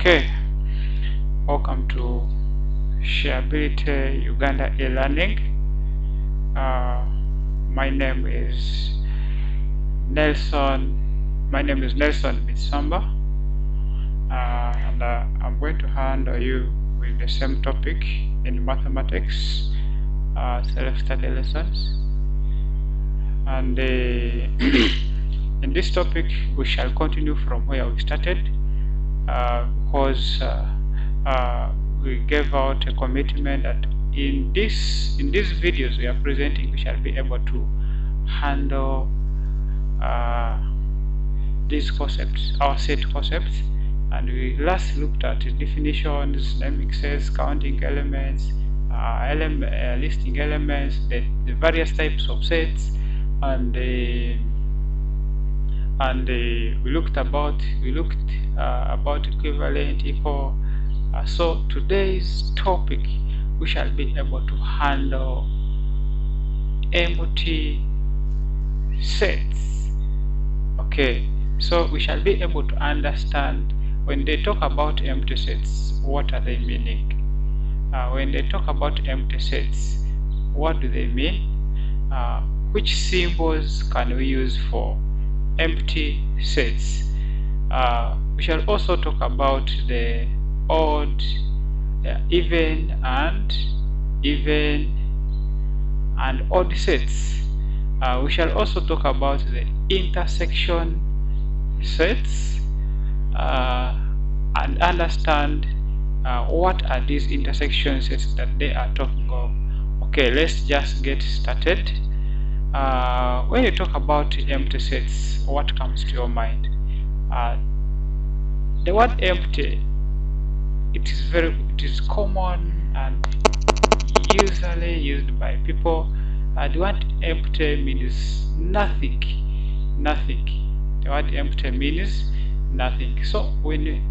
Okay, welcome to Shareability Uganda e-learning. My name is Nelson. My name is Nelson Mitsamba, and I'm going to handle you with the same topic in mathematics, self-study lessons. And in this topic, we shall continue from where we started, because we gave out a commitment that in these videos we are presenting, we shall be able to handle these concepts, our set concepts. And we last looked at definitions, naming sets, counting elements, listing elements, the various types of sets, and we looked about equivalent, equal. So today's topic, we shall be able to handle empty sets. Okay, so we shall be able to understand when they talk about empty sets, what are they meaning? When they talk about empty sets, what do they mean? Which symbols can we use for empty sets? We shall also talk about the odd, even and odd sets. We shall also talk about the intersection sets, and understand what are these intersection sets that they are talking of. Okay, let's just get started. When you talk about empty sets, what comes to your mind? The word empty, it is common and usually used by people. The word empty means nothing. The word empty means nothing. So when you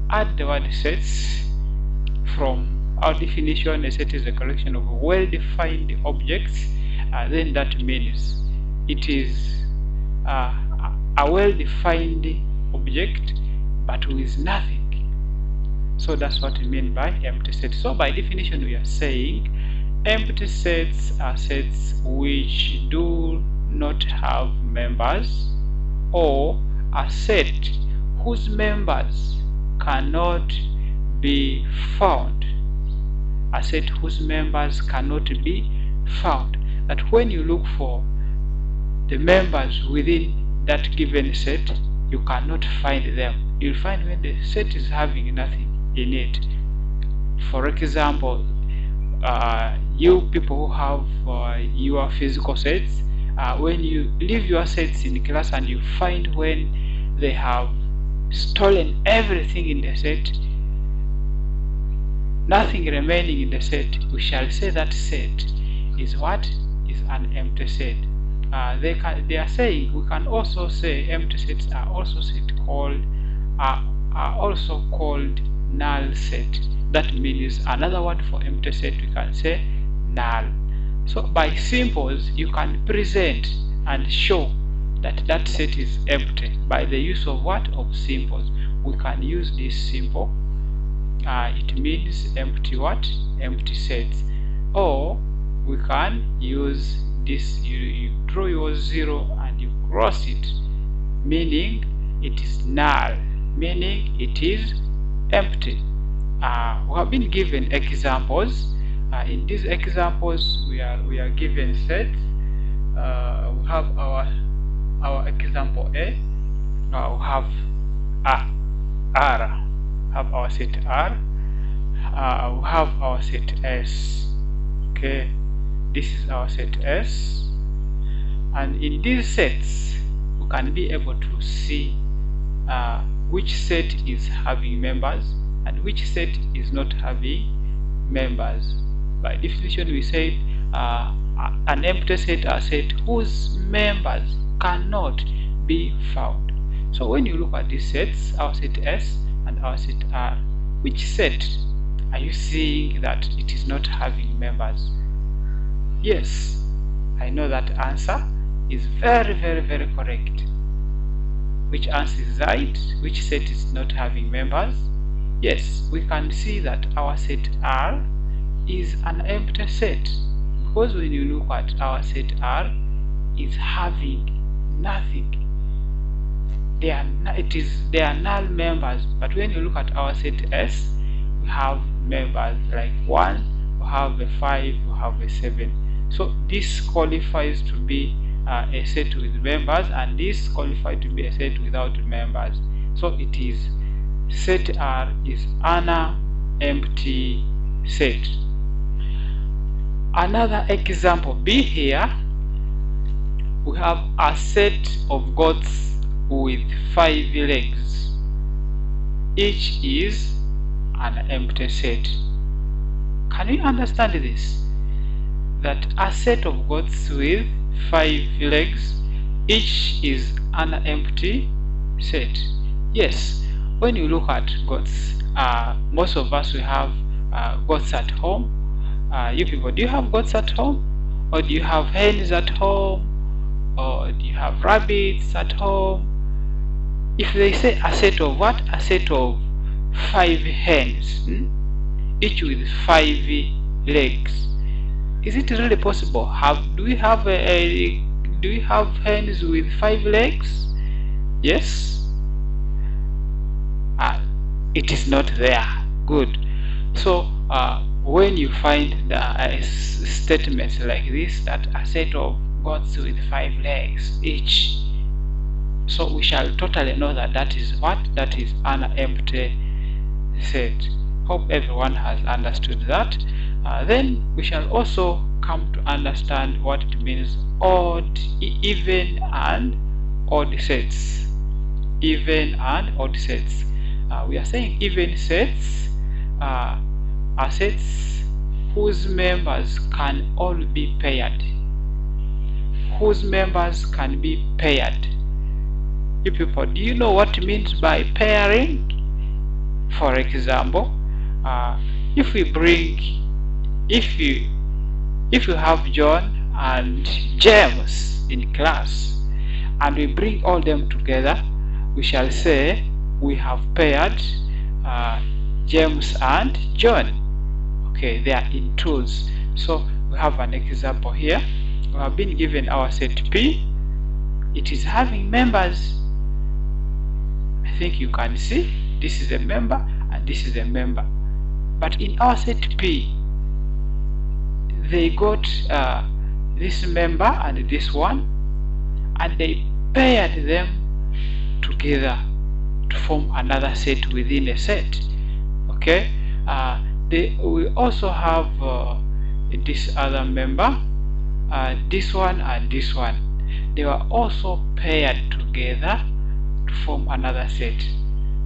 add the word sets, from our definition, a set is a collection of well-defined objects. Then that means it is a well-defined object but with nothing. So that's what we mean by empty set. So by definition, we are saying empty sets are sets which do not have members, or a set whose members cannot be found. A set whose members cannot be found. That when you look for the members within that given set, you cannot find them. You'll find when the set is having nothing in it. For example, you people who have your physical sets, when you leave your sets in class and you find when they have stolen everything in the set, nothing remaining in the set, we shall say that set is what? Is an empty set. They are saying, we can also say empty sets are also called null set. That means another word for empty set, we can say null. So by symbols, you can present and show that that set is empty by the use of what? Of symbols. We can use this symbol. It means empty what? Empty sets. Or we can use this, you draw your 0 and you cross it, meaning it is null, meaning it is empty. We have been given examples. In these examples, we are given sets. We have our example A. We have R. Have our set R. We have our set S. Okay, this is our set S, and in these sets we can be able to see which set is having members and which set is not having members. By definition, we say an empty set are set whose members cannot be found. So when you look at these sets, our set S and our set R, which set are you seeing that it is not having members? Yes, I know that answer is very correct. Which answer is right? Which set is not having members? Yes, we can see that our set R is an empty set, because when you look at our set R, is having nothing. They are null members. But when you look at our set S, we have members like 1, we have a 5, we have a 7. So this qualifies to be a set with members, and this qualifies to be a set without members. So it is set R is an empty set. Another example B here, we have a set of goats with 5 legs. Each is an empty set. Can you understand this? That a set of goats with 5 legs, each is an empty set. Yes, when you look at goats, most of us we have goats at home. You people, do you have goats at home? Or do you have hens at home? Or do you have rabbits at home? If they say a set of what? A set of 5 hens, each with 5 legs. Is it really possible? Do we have hens with 5 legs? Yes. It is not there. Good. So when you find statements like this, that a set of goats with 5 legs each, so we shall totally know that that is what? That is an empty set. Hope everyone has understood that. Then we shall also come to understand what it means odd, even and odd sets. Even and odd sets. We are saying even sets are sets whose members can all be paired. Whose members can be paired. You people, do you know what it means by pairing? For example, if you have John and James in class, and we bring all them together, we shall say we have paired James and John. Okay, they are in twos. So we have an example here. We have been given our set P. It is having members. I think you can see this is a member and this is a member. But in our set P, they got this member and this one, and they paired them together to form another set within a set. Okay, we also have this other member, this one and this one. They were also paired together to form another set.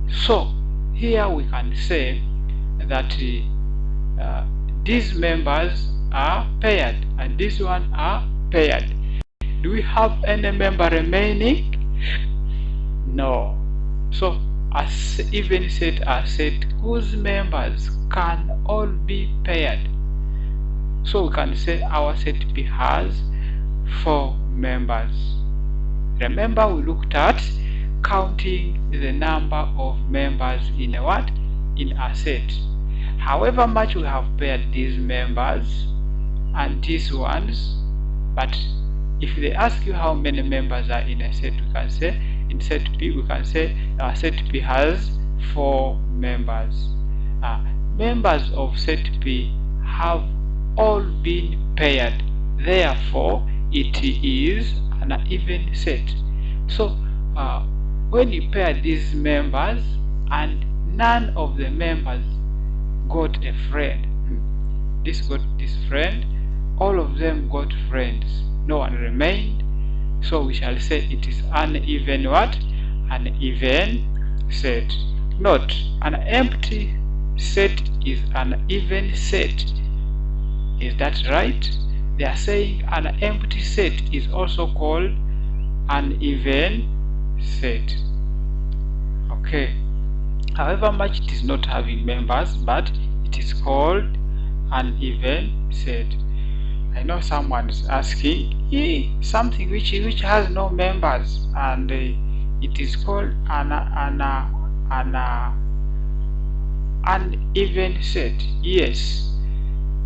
So here we can say that these members are paired and this one are paired. Do we have any member remaining? No. So as even set a set whose members can all be paired. So we can say our set P has 4 members. Remember, we looked at counting the number of members in a what? In a set. However much we have paired these members and these ones, but if they ask you how many members are in a set, we can say in set P, we can say our set P has 4 members. Members of set P have all been paired, therefore it is an even set. So when you pair these members and none of the members got a friend, this got this friend, all of them got friends, no one remained, so we shall say it is an even what? An even set. Note, an empty set is an even set. Is that right? They are saying an empty set is also called an even set. Okay, however much it is not having members, but it is called an even set. I know someone is asking something which has no members, and it is called an uneven set. Yes,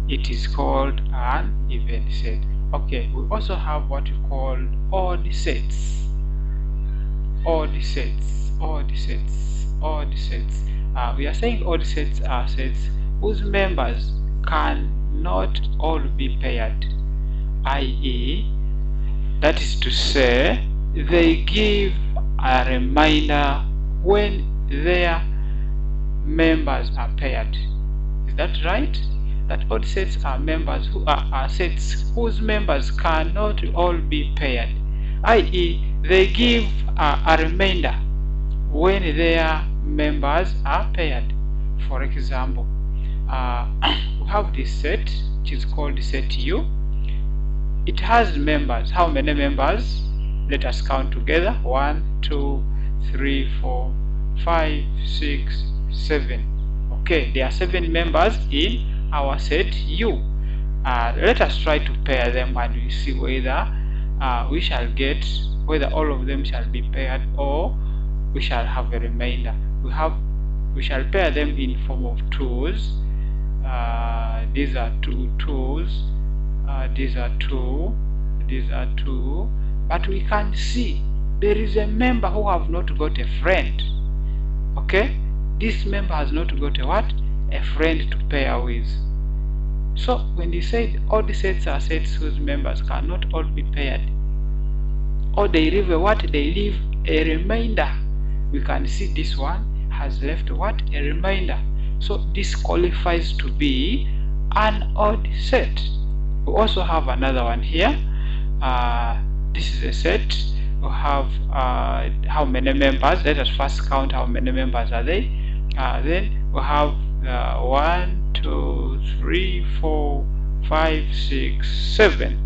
it is called an even set. Okay, we also have what we call odd sets. Odd sets, odd sets, odd sets. We are saying odd sets are sets whose members cannot all be paired, i.e., that is to say, they give a reminder when their members are paired. Is that right? That odd sets are members who are sets whose members cannot all be paired, i.e., they give a reminder when their members are paired. For example, we have this set which is called set U. It has members. How many members? Let us count together. 1, 2, 3, 4, 5, 6, 7. Okay, there are 7 members in our set U. Let us try to pair them and we see whether we shall get whether all of them shall be paired or we shall have a remainder. We shall pair them in form of twos. These are 2 twos. These are 2. These are 2. But we can see there is a member who have not got a friend. Okay, this member has not got a what? A friend to pair with. So when you say all the sets are sets whose members cannot all be paired, or they leave a what? They leave a remainder. We can see this one has left what? A remainder. So this qualifies to be an odd set. We also have another one here. This is a set. We have how many members? Let us first count how many members are they. Then we have 1, 2, 3, 4, 5, 6, 7.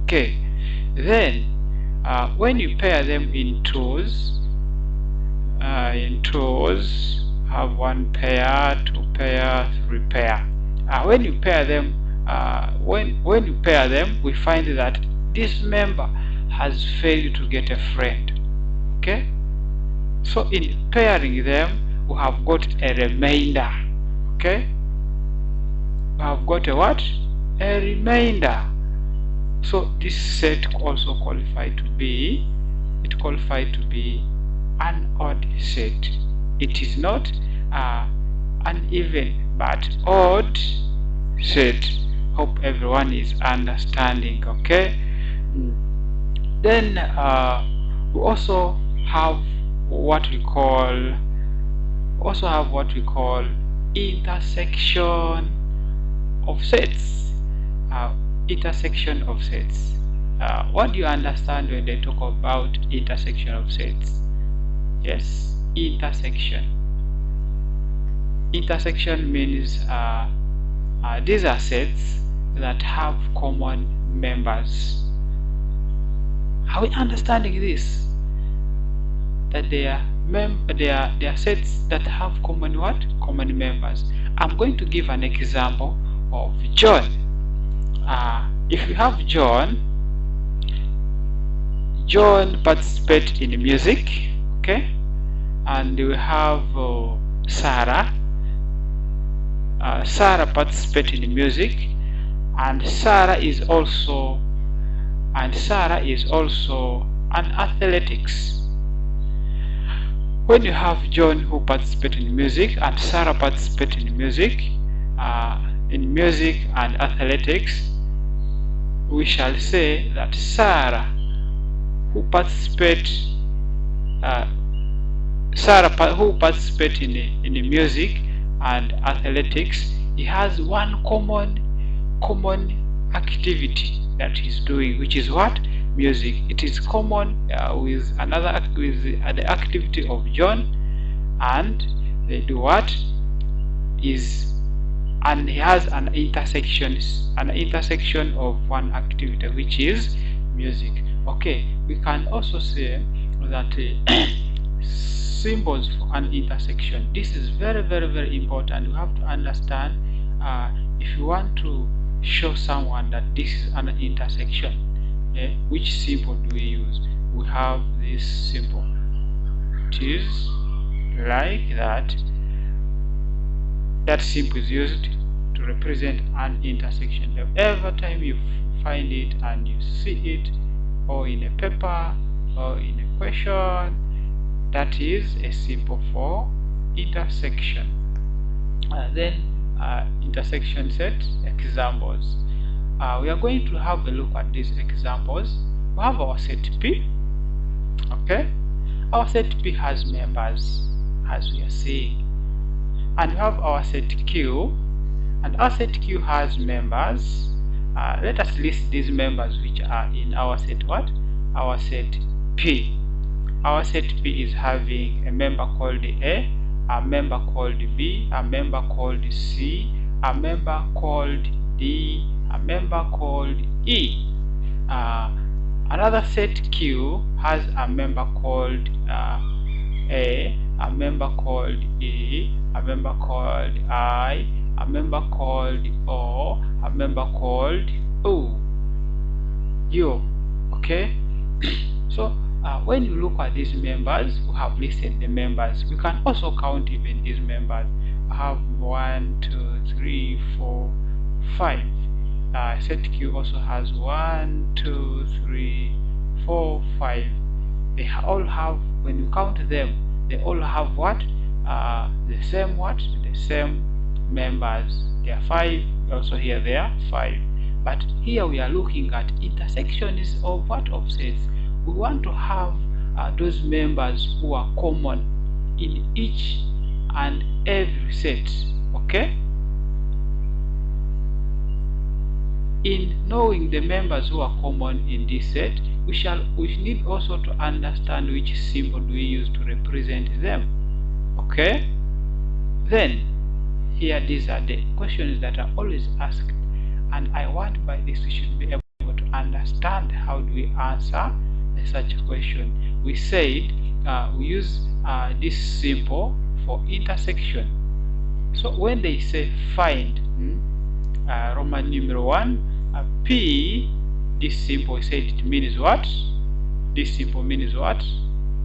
Okay. Then when you pair them in twos, have 1 pair, 2 pair, 3 pair. When you pair them, when you pair them, we find that this member has failed to get a friend. Okay, so in pairing them, we have got a remainder. Okay, we have got a what? A remainder. So this set also qualified to be, it qualified to be an odd set. It is not an even but odd set. Hope everyone is understanding. Okay, then we also have what we call intersection of sets. Intersection of sets. What do you understand when they talk about intersection of sets? Yes, intersection. Intersection means these are sets that have common members. Are we understanding this? That they are sets that have common what? Common members. I'm going to give an example of John. If you have John participates in music, okay, and we have Sarah. Sarah participates in music, and Sarah is also an athletics. When you have John who participates in music and Sarah participates in music and athletics, we shall say that Sarah who participates in the music and athletics, he has one common activity that he's doing, which is what? Music. It is common with the activity of John, and they do what? And he has an intersection of one activity, which is music. Okay, we can also say that symbols for an intersection. This is very, very, very important. You have to understand if you want to show someone that this is an intersection. Which symbol do we use? We have this symbol. It is like that. That symbol is used to represent an intersection. Every time you find it and you see it, or in a paper or in a question, that is a symbol for intersection. Then intersection set examples. We are going to have a look at these examples. We have our set P. Okay, our set P has members, as we are seeing, and we have our set Q, and our set Q has members. Let us list these members which are in our set what? Our set P. Our set P is having a member called A, a member called B, a member called C, a member called D, a member called E. Another set Q has a member called A member called E, a member called I, a member called O, a member called O. U. Okay. So when you look at these members, we have listed the members. We can also count even these members. I have 1, 2, 3, 4, 5. Set Q also has 1, 2, 3, 4, 5. They all have, when you count them, they all have what? The same what? The same members. There are 5. Also here there are 5. But here we are looking at intersections of what? Of sets. We want to have those members who are common in each and every set. Okay. In knowing the members who are common in this set, we need also to understand which symbol we use to represent them. Okay. Then here these are the questions that are always asked, and I want by this we should be able to understand how do we answer such a question. We said we use this symbol for intersection. So when they say find Roman numeral 1 P, this symbol said it means what? This symbol means what?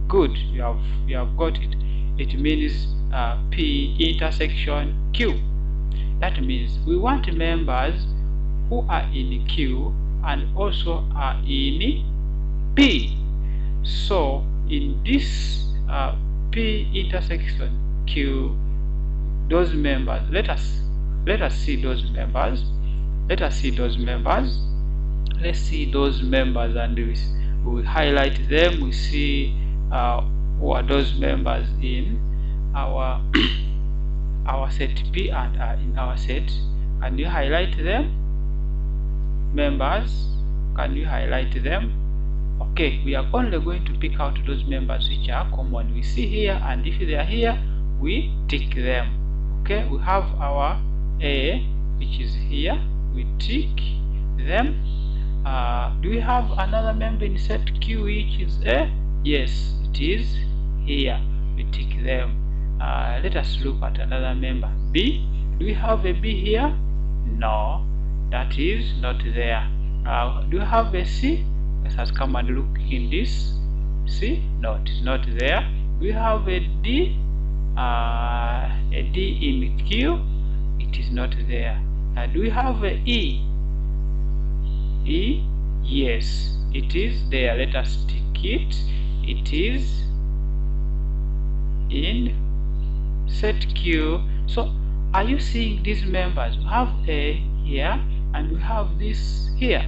Good, you have got it. It means P intersection Q. That means we want members who are in Q and also are in P. So in this P intersection Q, those members, let us see those members. Let's see those members, and we will highlight them. We see who are those members in our set P and in our set. Can you highlight them? Members, can you highlight them? Okay, we are only going to pick out those members which are common. We see here, and if they are here, we tick them. Okay, we have our A, which is here. We tick them. Do we have another member in set Q which is A? Yes, it is here. We tick them. Let us look at another member. B. Do we have a B here? No, that is not there. Do we have a C? Let us come and look in this. C? No, it is not there. Do we have a D? A D in Q? It is not there. Do we have a E? E? Yes, it is there. Let us tick it. It is in set Q. So are you seeing these members? We have A here and we have this here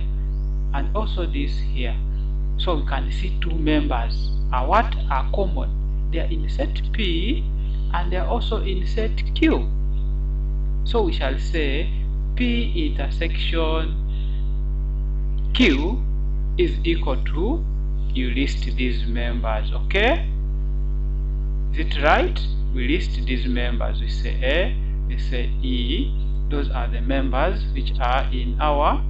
and also this here. So we can see two members what are common. They are in set P and they are also in set Q. So we shall say P intersection Q is equal to, you list these members. Okay, is it right? We list these members. We say A, we say E. Those are the members which are in our,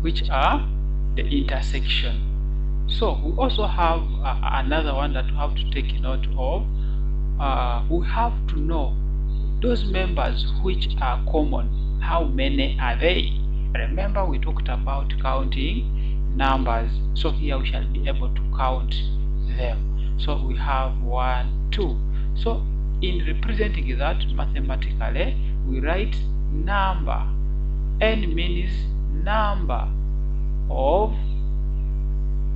which are the intersection. So we also have another one that we have to take note of. We have to know those members which are common. How many are they? Remember we talked about counting numbers, so here we shall be able to count them. So we have 1, 2. So in representing that mathematically, we write number. N means number of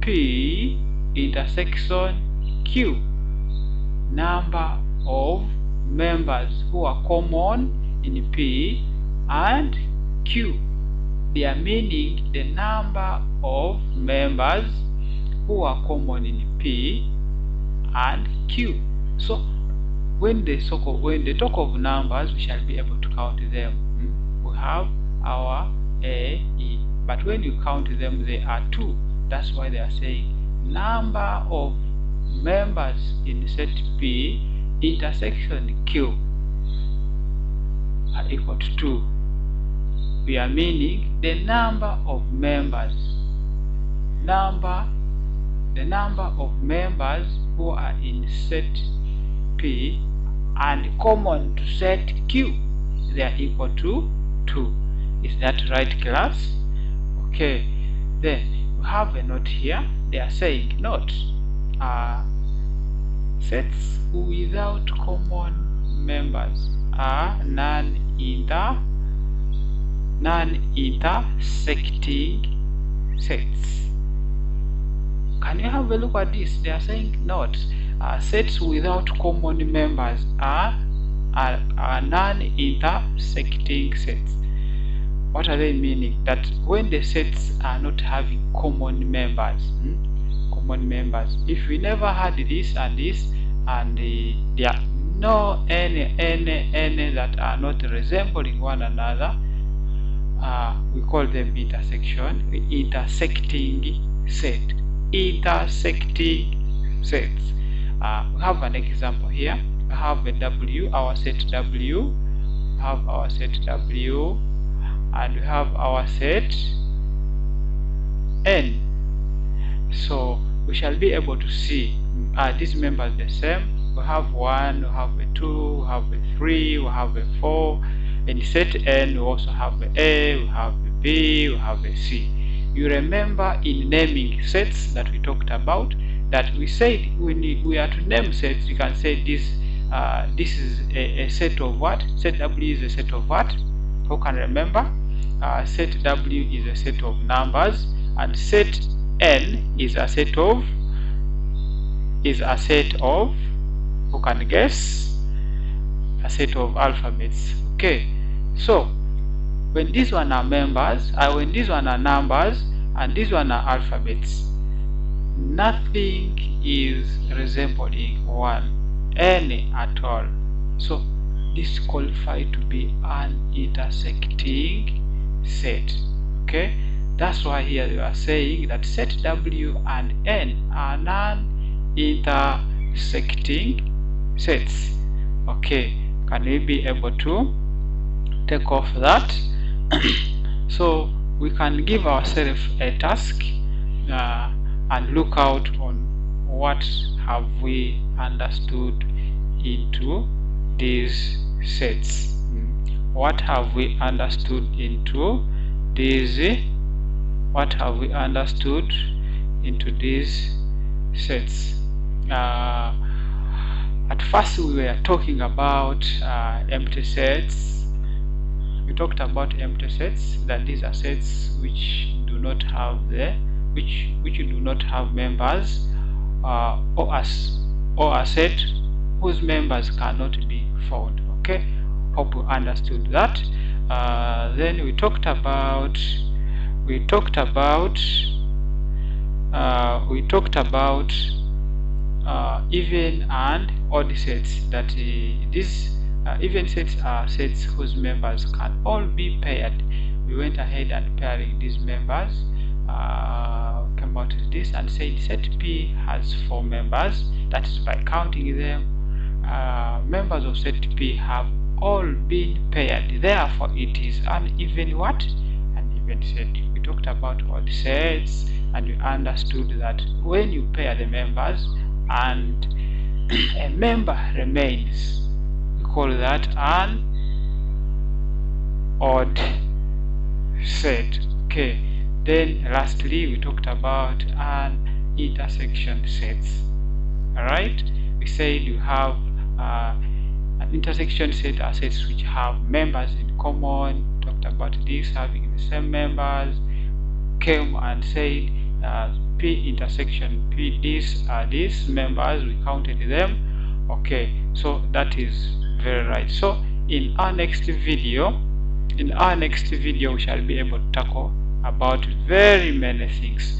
P intersection Q, number of members who are common in P and Q. They are meaning the number of members who are common in P and Q. So when they talk of numbers, we shall be able to count them. We have our A, E, but when you count them, they are 2. That's why they are saying number of members in set P intersection Q are equal to 2. We are meaning the number of members, the number of members who are in set P and common to set Q, they are equal to 2. Is that right, class? Okay, then we have a note here. They are saying note, sets without common members are non-intersecting sets. Can you have a look at this? They are saying note, sets without common members are non-intersecting sets. What are they meaning? That when the sets are not having common members, if we never had this and this, and there are no any that are not resembling one another, we call them intersecting set. Intersecting sets. We have an example here. We have a W, our set W. We have our set W, and we have our set N. So we shall be able to see these members the same. We have 1, we have a 2, we have a 3, we have a 4. In set N, we also have a A, we have a B, we have a C. You remember in naming sets that we talked about, that we said when we are to name sets, you can say this is a set of what? Set W is a set of what? Who can remember? Set W is a set of numbers, and set N is a set of who can guess? A set of alphabets. Okay, so when these one are members, when these one are numbers, and these one are alphabets, nothing is resembling any at all. So this qualifies to be an intersecting set. Okay, that's why here they are saying that set W and N are non-intersecting sets. Okay, can we be able to take off that? So we can give ourselves a task and look out on what have we understood into these sets. What have we understood into these? What have we understood into these sets? At first we were talking about empty sets. We talked about empty sets, that these are sets which do not have which do not have members, or a set whose members cannot be found. Okay, hope you understood that. Then we talked about even and odd sets, that these even sets are sets whose members can all be paired. We went ahead and pairing these members, came out with this and said set P has 4 members. That is by counting them. Members of set P have all been paired, therefore it is an even what? An even set. We talked about odd sets, and we understood that when you pair the members and a member remains, we call that an odd set. Okay, then lastly we talked about an intersection sets. Alright, we said you have An intersection set are sets which have members in common. Talked about this, having the same members. Came and said P intersection P, these are these members, we counted them. Okay, so that is very right. So in our next video we shall be able to tackle about very many things.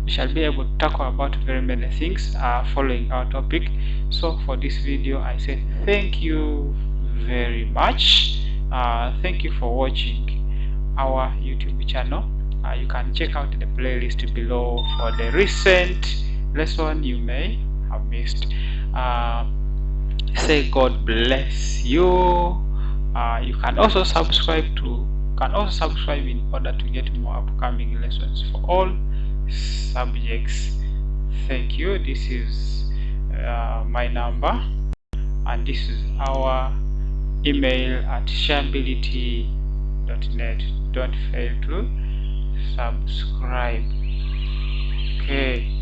We shall be able to tackle about very many things following our topic. So for this video I say thank you very much. Thank you for watching our YouTube channel. You can check out the playlist below for the recent lesson you may have missed. Say God bless you. You can also subscribe in order to get more upcoming lessons for all subjects. Thank you. This is my number, and this is our email at shareability.net. Don't fail to subscribe. Okay.